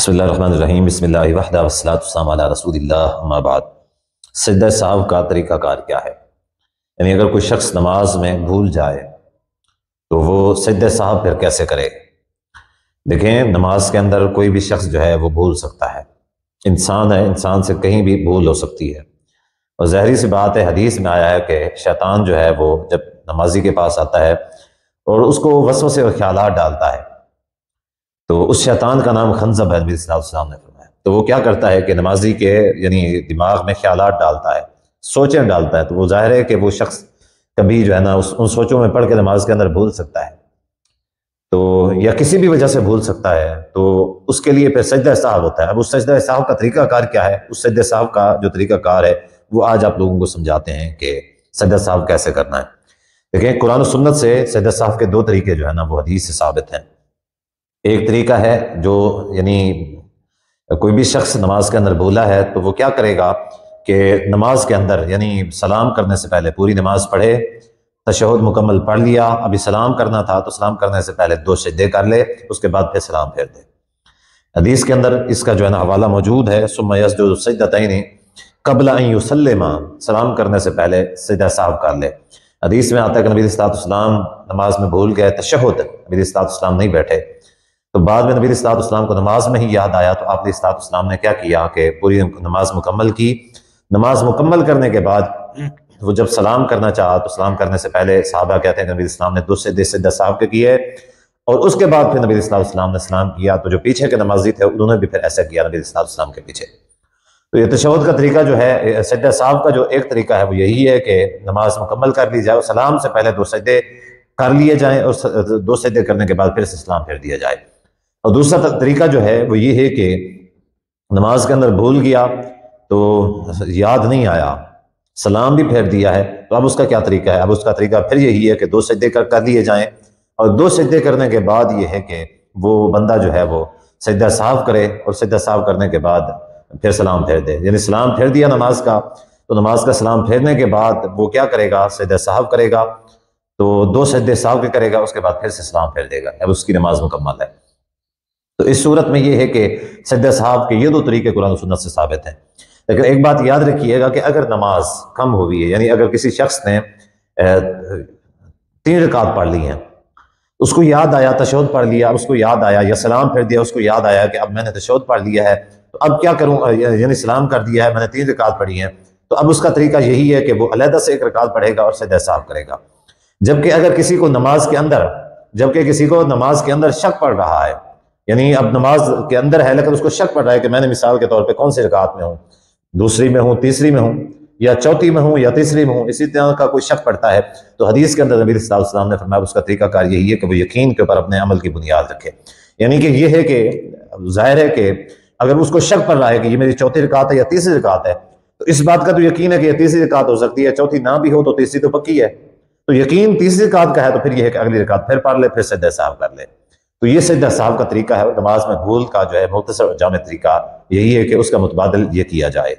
بسم اللہ الرحمن الرحیم، بسم اللہ وحدہ والصلاۃ والسلام علی رسول اللہ، اما بعد۔ سجدہ سہو کا طریقہ کار کیا ہے؟ یعنی اگر کوئی شخص نماز میں بھول جائے تو وہ سجدہ سہو پھر کیسے کرے؟ دیکھیں، نماز کے اندر کوئی بھی شخص جو ہے وہ بھول سکتا ہے، انسان ہے، انسان سے کہیں بھی بھول ہو سکتی ہے، اور ظاہری سی بات ہے، حدیث میں آیا ہے کہ شیطان جو ہے وہ جب نمازی کے پاس آتا ہے اور اس کو وسوسے اور خیالات ڈالتا ہے، تو اس شیطان کا نام خنزب ہے، نبی صلی اللہ علیہ وسلم نے فرمایا۔ تو وہ کیا کرتا ہے کہ نمازی کے یعنی دماغ میں خیالات ڈالتا ہے، سوچیں ڈالتا ہے، تو وہ ظاہر ہے کہ وہ شخص کبھی جو ہے نا ان سوچوں میں پڑھ کے نماز کے اندر بھول سکتا ہے، تو یا کسی بھی وجہ سے بھول سکتا ہے، تو اس کے لیے پھر سجدہ سہو ہوتا ہے۔ اب اس سجدہ سہو کا طریقہ کار کیا ہے؟ اس سجدہ سہو کا جو طریقہ کار ہے وہ آج آپ لوگوں کو سمجھاتے ہیں کہ سجدہ سہو کیسے کرنا ہے۔ دیکھیں، قرآن و سنت سے سجدہ سہو کے دو طریقے جو ہے نا وہ حدیث سے ثابت ہیں۔ ایک طریقہ ہے جو یعنی کوئی بھی شخص نماز کے اندر بھولا ہے تو وہ کیا کرے گا کہ نماز کے اندر یعنی سلام کرنے سے پہلے پوری نماز پڑھے، تشہد مکمل پڑھ لیا، ابھی سلام کرنا تھا تو سلام کرنے سے پہلے 2 سجدے کر لے، اس کے بعد پھر سلام پھیر دے۔ حدیث کے اندر اس کا جو ہے نا حوالہ موجود ہے، ثم یسجد سجدتین قبل ان یسلم، سلام کرنے سے پہلے سجدہ سہو کر لے۔ حدیث میں آتا ہے کہ نبی صلی اللہ علیہ وسلم نماز میں بھول گئے تشہد، نبی صلی اللہ علیہ وسلم نہیں بیٹھے، تو بعد میں نبی صلی اللہ علیہ وسلم کو نماز میں ہی یاد آیا، تو آپ صلی اللہ علیہ وسلم نے کیا کیا کہ پوری نماز مکمل کی۔ نماز مکمل کرنے کے بعد وہ جب سلام کرنا چاہا تو سلام کرنے سے پہلے صحابہ کہتے ہیں کہ نبی صلی اللہ علیہ وسلم نے 2 سجدے سجدہ سہو کے کیے، اور اس کے بعد پھر نبی صلی اللہ علیہ وسلم نے سلام کیا، تو جو پیچھے کے نمازی تھے انہوں نے بھی پھر ایسا کیا نبی صلی اللہ علیہ وسلم کے پیچھے۔ تو یہ تشہد کا طریقہ جو ہے، سجدہ سہو کا جو ایک طریقہ ہے وہ یہی ہے کہ نماز مکمل کر لی جائے اور سلام سے پہلے 2 سجدے کر لیے جائیں، اور 2 سجدے کرنے کے بعد پھر سے سلام پھیر دیا جائے۔ اور دوسرا طریقہ جو ہے وہ یہ ہے کہ نماز کے اندر بھول گیا تو یاد نہیں آیا، سلام بھی پھیر دیا ہے، تو اب اس کا کیا طریقہ ہے؟ اب اس کا طریقہ پھر یہی ہے کہ 2 سجدے کر لیے جائیں، اور 2 سجدے کرنے کے بعد یہ ہے کہ وہ بندہ جو ہے وہ سجدہ سہو کرے، اور سجدہ سہو کرنے کے بعد پھر سلام پھیر دے۔ یعنی سلام پھیر دیا نماز کا، تو نماز کا سلام پھیرنے کے بعد وہ کیا کرے گا؟ سجدہ سہو کرے گا، تو 2 سجدے سہو کے کرے گا، اس کے بعد پھر سے سلام پھیر دے گا، اب اس کی نماز مکمل ہے۔ تو اس صورت میں یہ ہے کہ سجدہ سہو کے یہ 2 طریقے قرآن و سنت سے ثابت ہیں۔ لیکن ایک بات یاد رکھیے گا کہ اگر نماز کم ہوئی ہے، یعنی اگر کسی شخص نے 3 رکعت پڑھ لی ہیں، اس کو یاد آیا، تشہد پڑھ لیا، اس کو یاد آیا، یا سلام پھیر دیا، اس کو یاد آیا کہ اب میں نے تشہد پڑھ لیا ہے تو اب کیا کروں، یعنی سلام کر دیا ہے، میں نے 3 رکعت پڑھی ہیں، تو اب اس کا طریقہ یہی ہے کہ وہ علیحدہ سے 1 رکعت پڑھے گا اور سجدہ سہو کرے گا۔ جبکہ اگر کسی کو نماز کے اندر شک پڑ رہا ہے، یعنی اب نماز کے اندر ہے لیکن اس کو شک پڑ رہا ہے کہ میں نے مثال کے طور پہ کون سی رکعت میں ہوں، 2 میں ہوں، 3 میں ہوں، یا 4 میں ہوں، یا 3 میں ہوں، اسی طرح کا کوئی شک پڑتا ہے، تو حدیث کے اندر نبی صلی اللہ علیہ وسلم نے فرمایا اس کا طریقہ کار یہی ہے کہ وہ یقین کے اوپر اپنے عمل کی بنیاد رکھے۔ یعنی کہ یہ ہے کہ ظاہر ہے کہ اگر اس کو شک پڑ رہا ہے کہ یہ میری 4 رکعت ہے یا 3 رکعت ہے، تو اس بات کا تو یقین ہے کہ یہ 3 رکعت ہو سکتی ہے، 4 نہ بھی ہو تو 3 تو پکی ہے، تو یقین 3 رکعت کا ہے، تو پھر یہ ہے کہ اگلی رکعت پھر پڑھ لے، پھر سجدہ سہو کر لے۔ تو یہ سجدہ سہو کا طریقہ ہے، نماز میں بھول کا جو ہے مختصر اور جامع طریقہ یہی ہے کہ اس کا متبادل یہ کیا جائے۔